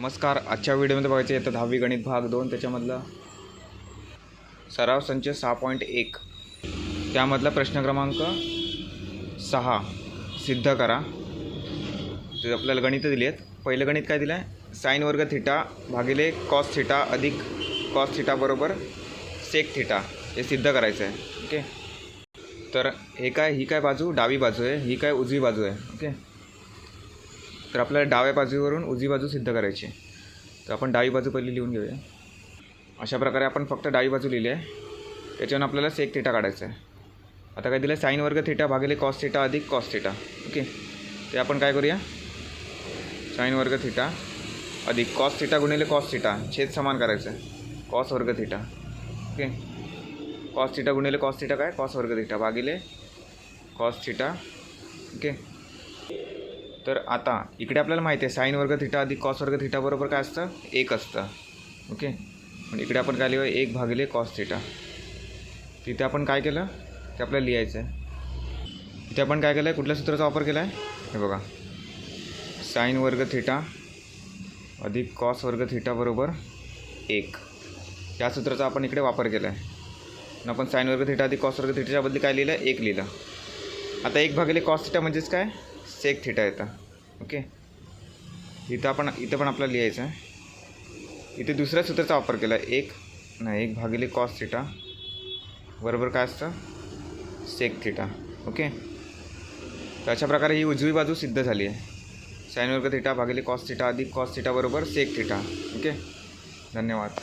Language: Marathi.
नमस्कार. आजच्या व्हिडिओमध्ये बघायचं येतं 10वी गणित भाग 2 त्याच्यामधला सराव संच 6.1 त्यामधला प्रश्न क्रमांक 6 सिद्ध करा. जे आपल्याला गणित दिली आहेत. पहिलं गणित काय दिलं आहे? साइन वर्ग थिटा भागिले कॉस थिटा अधिक कॉस थिटा बरोबर सेक थिटा हे सिद्ध करायचं आहे. ओके, तर हे काय, ही काय बाजू डावी बाजू आहे, ही काय उजवी बाजू आहे. ओके, तर आपल्याला डाव्या बाजूवरून उजवी बाजू सिद्ध करायची आहे. तर आपण डावी बाजू पहिली लिहून घेऊया. अशा प्रकारे आपण फक्त डावी बाजू लिहिली आहे. त्याच्यावरून आपल्याला सेक थिटा काढायचं आहे. आता काय दिलं? साइन वर्ग थिटा भागिले कॉस थिटा अधिक कॉस थिटा. ओके, ते आपण काय करूया? साइन वर्ग थिटा अधिक कॉस थिटा गुणिले कॉस थिटा छेद समान करायचं आहे. कॉस वर्ग थिटा. ओके, कॉस थिटा गुणिले कॉस थिटा काय? कॉस वर्ग थिटा भागिले कॉस थिटा. ओके, तर आता इकडे आपल्याला माहिती आहे साइन वर्ग थिटा अधिक कॉस वर्ग थिटा बरोबर काय असतं? 1 असतं. ओके, पण इकडे आपण काय लिहूया? 1 भागिले कॉस थिटा. तिथे आपण काय केलं ते आपल्याला लिहायचं आहे. इथे आपण काय केलं आहे? कुठल्या सूत्राचा वापर केला आहे? हे बघा, साइन वर्ग थिटा अधिक कॉस वर्ग थिटा बरोबर 1 या सूत्राचा आपण इकडे वापर केला आहे. आणि आपण साइन वर्ग थिटा अधिक कॉस वर्ग थिटाच्या बदली काय लिहिलं? 1 लिहिलं. आता 1 भागिले कॉस थिटा म्हणजेच काय? सेक थिटा येतं. ओके, इथं पण आपल्याला लिहायचं आहे. इथे दुसऱ्या सूत्राचा वापर केला आहे. 1 भागिले कॉस थिटा बरोबर काय असतं? Sec theta. ओके, तर अशा प्रकारे ही उजवी बाजू सिद्ध झाली आहे. साइन वर्ग थिटा भागिले कॉस थिटा अधिक कॉस थिटा बरोबर सेक थिटा. ओके, धन्यवाद.